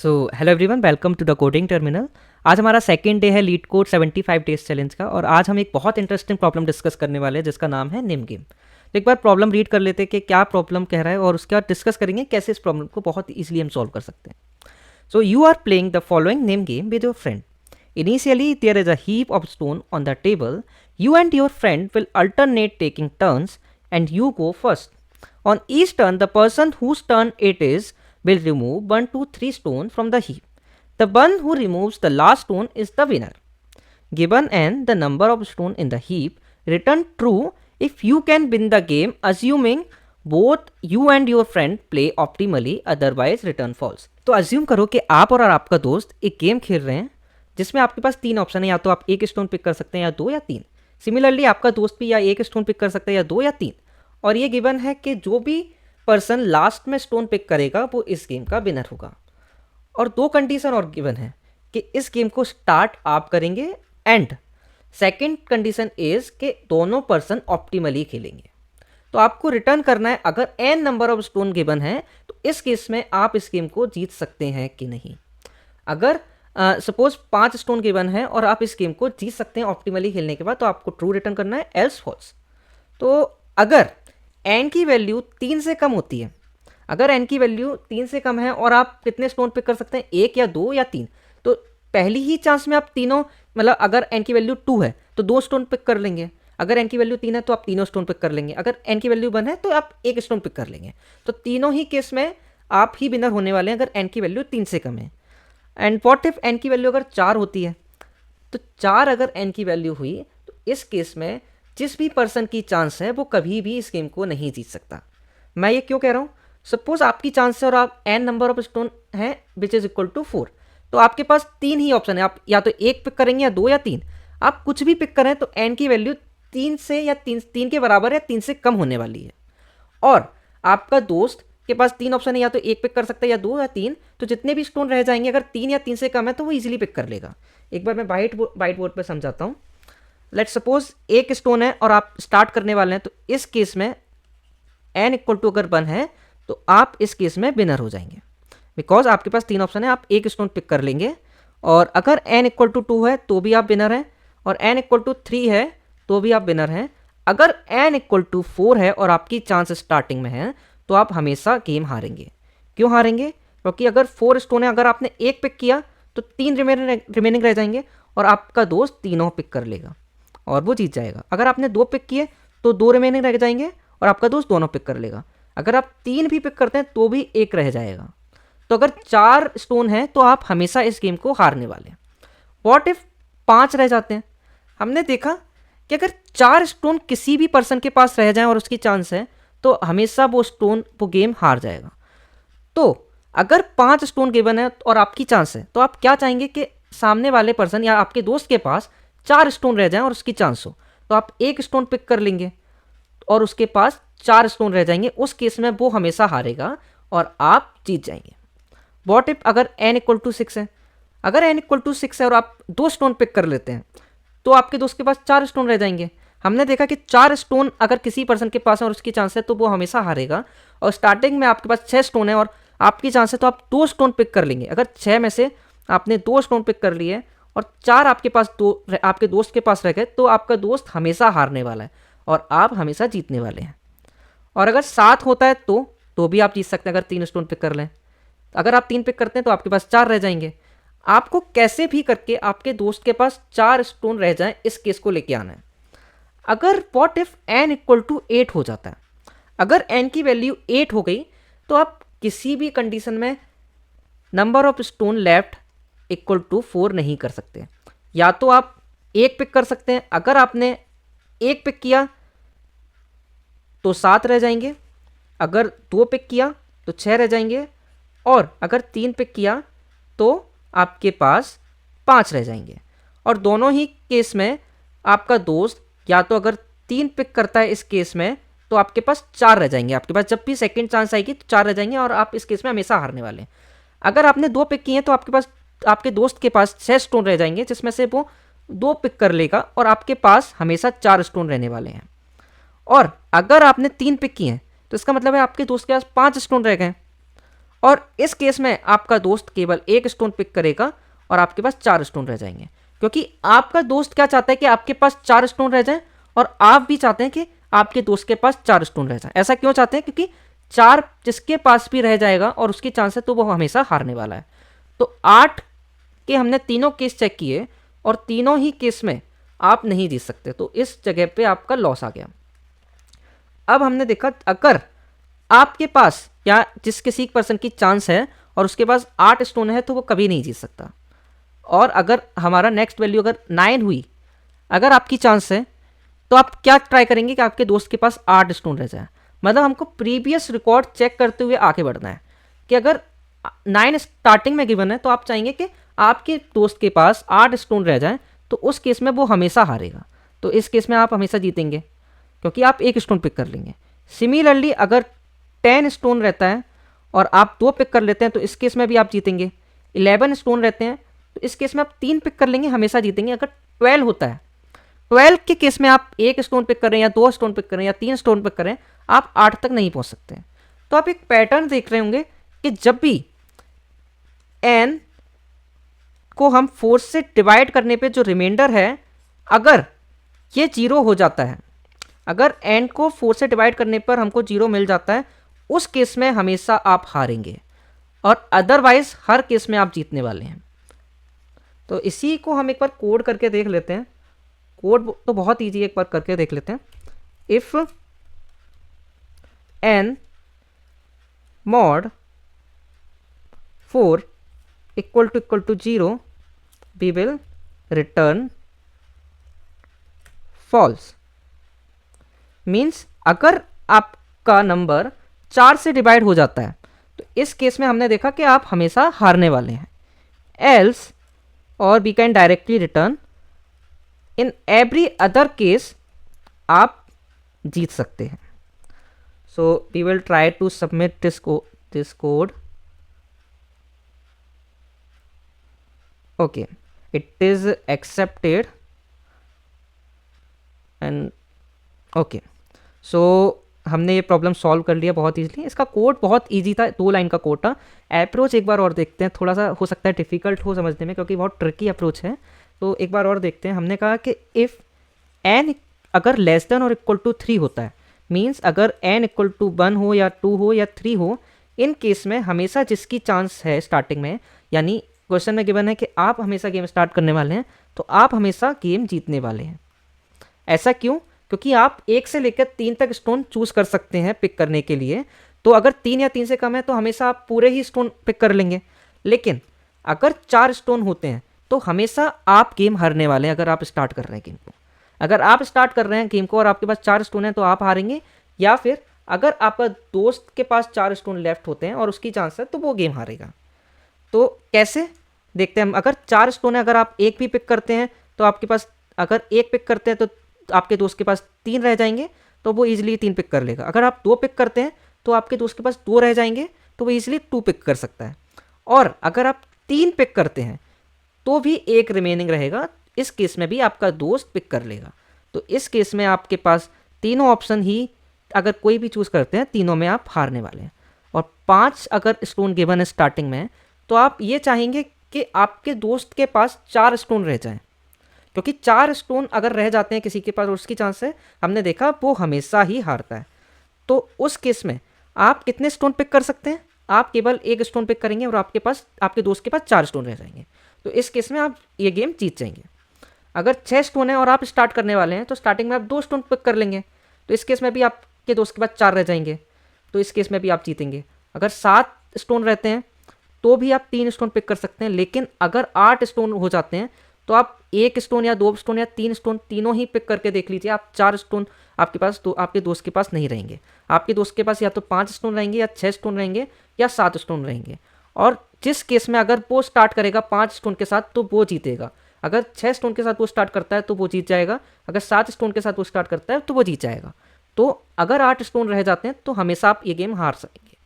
So hello everyone, welcome to the coding terminal. आज हमारा second day है LeetCode 75 days challenge का, और आज हम एक बहुत इंटरेस्टिंग प्रॉब्लम डिस्कस करने वाले हैं जिसका नाम है निम गेम। तो एक बार प्रॉब्लम रीड कर लेते हैं कि क्या प्रॉब्लम कह रहा है, और उसके बाद डिस्कस करेंगे कैसे इस प्रॉब्लम को बहुत ईजिली हम सॉल्व कर सकते हैं। So you are playing the following Nim game with your friend. Initially, there is a heap of stone on the table. You and your friend will alternate taking turns, and you go first. On each turn, the person whose turn it is will remove 1, 2, 3 stone from the heap. The one who removes the last stone is the winner. Given n the number of stone in the heap, return true if you can win the game, assuming both you and your friend play optimally, otherwise return false. तो assume करो कि आप और आपका दोस्त एक game खेल रहे हैं जिसमें आपके पास तीन ऑप्शन है, या तो आप एक स्टोन पिक कर सकते हैं, या दो, या तीन। सिमिलरली आपका दोस्त भी या एक स्टोन पिक कर सकता है, या दो, या तीन। और ये गिवन है कि जो भी पर्सन लास्ट में स्टोन पिक करेगा वो इस गेम का विनर होगा। और दो कंडीशन और गिवन है कि इस गेम को स्टार्ट आप करेंगे, एंड सेकेंड कंडीशन इज कि दोनों पर्सन ऑप्टिमली खेलेंगे। तो आपको रिटर्न करना है अगर n number of stone given है तो इस केस में आप इस गेम को जीत सकते हैं कि नहीं। अगर सपोज 5 स्टोन गिवन है और आप इस गेम को जीत सकते हैं ऑप्टिमली खेलने के बाद, तो आपको ट्रू रिटर्न करना है, एल्स फॉल्स। तो अगर एन की वैल्यू 3 से कम होती है, अगर एन की वैल्यू 3 से कम है और आप कितने स्टोन पिक कर सकते हैं, एक या दो या तीन, तो पहली ही चांस में आप तीनों, मतलब अगर एन की वैल्यू 2 है तो 2 स्टोन पिक कर लेंगे, अगर एन की वैल्यू 3 है तो आप तीनों स्टोन पिक कर लेंगे, अगर एन की वैल्यू 1 है तो आप एक स्टोन पिक कर लेंगे। तो तीनों ही केस में आप ही विनर होने वाले हैं अगर एन की वैल्यू 3 से कम है। एंड व्हाट इफ एन की वैल्यू अगर 4 होती है, तो 4 अगर एन की वैल्यू हुई तो इस केस में जिस भी पर्सन की चांस है वो कभी भी इस गेम को नहीं जीत सकता। मैं ये क्यों कह रहा हूँ, सपोज आपकी चांस है और आप एन नंबर ऑफ स्टोन है विच इज इक्वल टू 4, तो आपके पास तीन ही ऑप्शन है, आप या तो एक पिक करेंगे, या दो, या तीन। आप कुछ भी पिक करें तो एन की वैल्यू 3 से या तीन के बराबर या 3 से कम होने वाली है। और आपका दोस्त के पास तीन ऑप्शन है, या तो एक पिक कर सकता है, या दो, या तीन। तो जितने भी स्टोन रह जाएंगे अगर 3 या 3 से कम है तो वो इजीली पिक कर लेगा। एक बार मैं वाइट बोर्ड पे समझाता हूँ। लेट सपोज एक स्टोन है और आप स्टार्ट करने वाले हैं, तो इस केस में एन इक्वल टू अगर 1 है तो आप इस केस में विनर हो जाएंगे, बिकॉज आपके पास तीन ऑप्शन है, आप एक स्टोन पिक कर लेंगे। और अगर एन इक्वल टू 2 है तो भी आप विनर हैं, और एन इक्वल टू 3 है तो भी आप विनर हैं। अगर एन इक्वल टू 4 है और आपकी चांस स्टार्टिंग में है तो आप हमेशा गेम हारेंगे। क्यों हारेंगे? क्योंकि अगर 4 स्टोन है, अगर आपने एक पिक किया तो 3 रिमेनिंग रह जाएंगे, और आपका दोस्त तीनों पिक कर लेगा और वो जीत जाएगा। अगर आपने 2 पिक किए तो 2 रिमेनिंग रह जाएंगे और आपका दोस्त दोनों पिक कर लेगा। अगर आप 3 भी पिक करते हैं तो भी एक रह जाएगा। तो अगर 4 स्टोन है तो आप हमेशा इस गेम को हारने वाले हैं। वॉट इफ 5 रह जाते हैं? हमने देखा कि अगर 4 स्टोन किसी भी पर्सन के पास रह जाए और उसकी चांस है तो हमेशा वो गेम हार जाएगा। तो अगर 5 स्टोन गिवन है और आपकी चांस है, तो आप क्या चाहेंगे कि सामने वाले पर्सन या आपके दोस्त के पास 4 स्टोन रह जाएं और उसकी चांस हो, तो आप एक स्टोन पिक कर लेंगे और उसके पास 4 स्टोन रह जाएंगे। उस केस में वो हमेशा हारेगा और आप जीत जाएंगे। वॉट इफ अगर एन इक्वल टू 6 है, अगर एन इक्वल टू 6 है और आप 2 स्टोन पिक कर लेते हैं तो आपके दोस्त के पास 4 स्टोन रह जाएंगे। हमने देखा कि 4 स्टोन अगर किसी पर्सन के पास है और उसकी चांस है तो वो हमेशा हारेगा। और स्टार्टिंग में आपके पास 6 स्टोन है और आपकी चांस है तो आप 2 स्टोन पिक कर लेंगे। अगर 6 में से आपने 2 स्टोन पिक कर लिए और 4 आपके पास आपके दोस्त के पास रह गए, तो आपका दोस्त हमेशा हारने वाला है और आप हमेशा जीतने वाले हैं। और अगर 7 होता है तो भी आप जीत सकते हैं अगर 3 स्टोन पिक कर लें। अगर आप 3 पिक करते हैं तो आपके पास 4 रह जाएंगे। आपको कैसे भी करके आपके दोस्त के पास 4 स्टोन रह जाएं, इस केस को लेके आना है। अगर what if n equal to 8 हो जाता है, अगर एन की वैल्यू 8 हो गई तो आप किसी भी कंडीशन में number of stone left equal to 4 नहीं कर सकते। या तो आप एक पिक कर सकते हैं, अगर आपने एक पिक किया तो 7 रह जाएंगे, अगर 2 पिक किया तो 6 रह जाएंगे, और अगर 3 पिक किया तो आपके पास 5 रह जाएंगे। और दोनों ही केस में आपका दोस्त या तो अगर 3 पिक करता है इस केस में तो आपके पास 4 रह जाएंगे। आपके पास जब भी सेकंड चांस आएगी तो 4 रह जाएंगे और आप इस केस में हमेशा हारने वाले हैं। अगर आपने 2 पिक किए हैं तो आपके पास आपके दोस्त के पास 6 स्टोन रह जाएंगे, जिसमें से वो 2 पिक कर लेगा और आपके पास हमेशा 4 स्टोन रहने वाले हैं। और अगर आपने 3 पिक किए हैं तो इसका मतलब है आपके दोस्त के पास 5 स्टोन रह गए, और इस केस में आपका दोस्त केवल एक स्टोन पिक करेगा और आपके पास 4 स्टोन रह जाएंगे, क्योंकि आपका दोस्त क्या चाहता है कि आपके पास 4 स्टोन रह जाएं और आप भी चाहते हैं कि आपके दोस्त के पास 4 स्टोन रह जाएं। ऐसा क्यों चाहते हैं? क्योंकि 4 जिसके पास भी रह जाएगा और उसकी चांस है तो वो हमेशा हारने वाला है। तो 8 के हमने तीनों केस चेक किए और तीनों ही केस में आप नहीं जीत सकते, तो इस जगह पे आपका लॉस आ गया। अब हमने देखा अगर आपके पास या जिस किसी पर्सन की चांस है और उसके पास 8 स्टोन है तो वो कभी नहीं जीत सकता। और अगर हमारा नेक्स्ट वैल्यू अगर 9 हुई, अगर आपकी चांस है, तो आप क्या ट्राई करेंगे कि आपके दोस्त के पास 8 स्टोन रह जाए। मतलब हमको प्रीवियस रिकॉर्ड चेक करते हुए आगे बढ़ना है कि अगर 9 स्टार्टिंग में गिवन है तो आप चाहेंगे कि आपके दोस्त के पास 8 स्टोन रह जाए, तो उस केस में वो हमेशा हारेगा। तो इस केस में आप हमेशा जीतेंगे क्योंकि आप एक स्टोन पिक कर लेंगे। सिमिलरली अगर 10 स्टोन रहता है और आप 2 पिक कर लेते हैं तो इस केस में भी आप जीतेंगे। 11 स्टोन रहते हैं तो इस केस में आप 3 पिक कर लेंगे, हमेशा जीतेंगे। अगर 12 होता है, 12 के केस में आप 1 स्टोन पिक कर रहे हैं या 2 स्टोन पिक कर रहे हैं या 3 स्टोन पिक कर रहे हैं, आप 8 तक नहीं पहुंच सकते। तो आप एक पैटर्न देख रहे होंगे कि जब भी n को हम 4 से डिवाइड करने पे जो रिमाइंडर है, अगर ये 0 हो जाता है, अगर n को 4 से डिवाइड करने पर हमको 0 मिल जाता है, उस केस में हमेशा आप हारेंगे और अदरवाइज हर केस में आप जीतने वाले हैं। तो इसी को हम एक बार कोड करके देख लेते हैं। कोड तो बहुत ईजी है, एक बार करके देख लेते हैं। If n mod 4 equal to 0 we will return false। Means अगर आपका नंबर 4 से डिवाइड हो जाता है तो इस केस में हमने देखा कि आप हमेशा हारने वाले हैं। एल्स और we can directly return in every other case आप जीत सकते हैं। So we will try to submit this code. Okay, it is accepted and okay. सो हमने ये प्रॉब्लम सॉल्व कर लिया बहुत इजीली। इसका कोड बहुत इजी था, 2 लाइन का कोड था। अप्रोच एक बार और देखते हैं, थोड़ा सा हो सकता है डिफ़िकल्ट हो समझने में क्योंकि बहुत ट्रिकी अप्रोच है। तो एक बार और देखते हैं। हमने कहा कि इफ़ n अगर लेस देन और इक्वल टू 3 होता है, मीन्स अगर n इक्वल टू 1 हो या 2 हो या 3 हो, इन केस में हमेशा जिसकी चांस है स्टार्टिंग में, यानी क्वेश्चन में गिवन है कि आप हमेशा गेम स्टार्ट करने वाले हैं, तो आप हमेशा गेम जीतने वाले हैं। ऐसा क्यों? क्योंकि आप 1 से लेकर 3 तक स्टोन चूज कर सकते हैं पिक करने के लिए। तो अगर 3 या 3 से कम है तो हमेशा आप पूरे ही स्टोन पिक कर लेंगे। लेकिन अगर 4 स्टोन होते हैं तो हमेशा आप गेम हारने वाले हैं। अगर आप स्टार्ट कर रहे हैं गेम को, अगर आप स्टार्ट कर रहे हैं गेम को और आपके पास 4 स्टोन है तो आप हारेंगे, या फिर अगर आपका दोस्त के पास 4 स्टोन लेफ्ट होते हैं और उसकी चांस है तो वो गेम हारेगा। तो कैसे देखते हैं हम। अगर 4 स्टोन है, अगर आप एक भी पिक करते हैं तो आपके पास, अगर एक पिक करते हैं तो आपके दोस्त के पास 3 रह जाएंगे तो वो इजीली 3 पिक कर लेगा। अगर आप 2 पिक करते हैं तो आपके दोस्त के पास 2 रह जाएंगे तो वो इजीली 2 पिक कर सकता है। और अगर आप 3 पिक करते हैं तो भी 1 रिमेनिंग रहेगा, इस केस में भी आपका दोस्त पिक कर लेगा। तो इस केस में आपके पास तीनों ऑप्शन ही अगर कोई भी चूज़ करते हैं, तीनों में आप हारने वाले हैं। और 5 अगर स्टोन गिवन है स्टार्टिंग में, तो आप ये चाहेंगे कि आपके दोस्त के पास 4 स्टोन रह जाएं, क्योंकि 4 स्टोन अगर रह जाते हैं किसी के पास और उसकी चांस है, हमने देखा वो हमेशा ही हारता है। तो उस केस में आप कितने स्टोन पिक कर सकते हैं? आप केवल 1 स्टोन पिक करेंगे और आपके दोस्त के पास 4 स्टोन रह जाएंगे। तो इस केस में आप ये गेम जीत जाएंगे। अगर 6 स्टोन है और आप स्टार्ट करने वाले हैं तो स्टार्टिंग में आप 2 स्टोन पिक कर लेंगे, तो इस केस में भी आपके दोस्त के पास 4 रह जाएंगे, तो इस केस में भी आप जीतेंगे। अगर 7 स्टोन रहते हैं तो भी आप 3 स्टोन पिक कर सकते हैं, लेकिन अगर 8 स्टोन हो जाते हैं तो आप 1 स्टोन या 2 स्टोन या 3 स्टोन तीनों ही पिक करके देख लीजिए। आप 4 स्टोन आपके पास तो आपके दोस्त के पास नहीं रहेंगे। आपके दोस्त के पास या तो 5 स्टोन रहेंगे या 6 स्टोन रहेंगे या 7 स्टोन रहेंगे। और जिस केस में अगर वो स्टार्ट करेगा 5 स्टोन के साथ तो वो जीतेगा, अगर 6 स्टोन के साथ वो स्टार्ट करता है तो वो जीत जाएगा, अगर 7 स्टोन के साथ वो स्टार्ट करता है तो वो जीत जाएगा। तो अगर 8 स्टोन रह जाते हैं तो हमेशा आप ये गेम हार सकेंगे।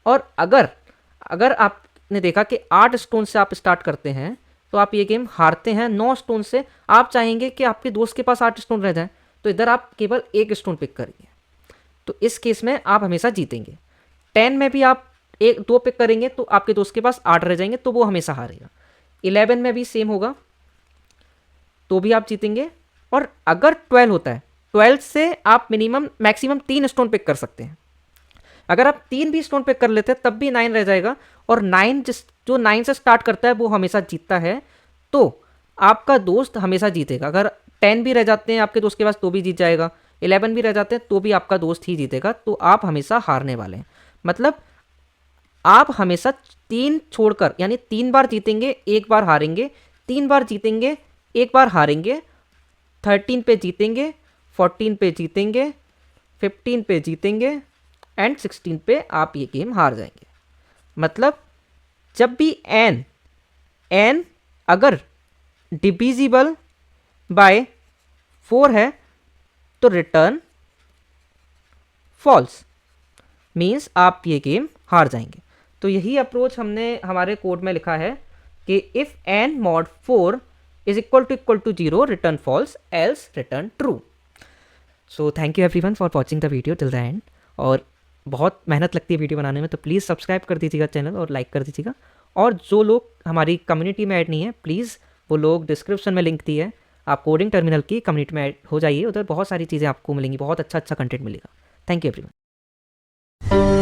और अगर आपने देखा कि 8 स्टोन से आप स्टार्ट करते हैं तो आप ये गेम हारते हैं। 9 स्टोन से आप चाहेंगे कि आपके दोस्त के पास 8 स्टोन रह जाए, तो इधर आप केवल 1 स्टोन पिक करिए, तो इस केस में आप हमेशा जीतेंगे। 10 में भी आप एक 2 पिक करेंगे तो आपके दोस्त के पास 8 रह जाएंगे, तो वो हमेशा हारेगा। 11 में भी सेम होगा, तो भी आप जीतेंगे। और अगर 12 होता है, 12 से आप मैक्सिमम 3 स्टोन पिक कर सकते हैं। अगर आप 3 भी स्टोन पिक कर लेते हैं तब भी 9 रह जाएगा, और 9 जो 9 से स्टार्ट करता है वो हमेशा जीतता है, तो आपका दोस्त हमेशा जीतेगा। अगर 10 भी रह जाते हैं आपके दोस्त के पास तो भी जीत जाएगा, 11 भी रह जाते हैं तो भी आपका दोस्त ही जीतेगा, तो आप हमेशा हारने वाले हैं। मतलब आप हमेशा 3 छोड़कर, यानी 3 बार जीतेंगे, 1 बार हारेंगे, 3 बार जीतेंगे, 1 बार हारेंगे, 13 पे जीतेंगे, 14 पे जीतेंगे, 15 पे जीतेंगे, एंड 16 पे आप ये गेम हार जाएंगे। मतलब जब भी एन अगर डिविजिबल बाय 4 है तो रिटर्न फॉल्स, मीन्स आप ये गेम हार जाएंगे। तो यही अप्रोच हमने हमारे कोड में लिखा है कि if n mod 4 is equal to 0 return false else return true. So thank you everyone for watching the video till the end. और बहुत मेहनत लगती है वीडियो बनाने में, तो प्लीज़ सब्सक्राइब कर दीजिएगा चैनल और लाइक कर दीजिएगा। और जो लोग हमारी कम्युनिटी में ऐड नहीं है, प्लीज़ वो लोग डिस्क्रिप्शन में लिंक दी है, आप कोडिंग टर्मिनल की कम्युनिटी में ऐड हो जाइए, उधर बहुत सारी चीज़ें आपको मिलेंगी, बहुत अच्छा कंटेंट मिलेगा। Thank you everyone.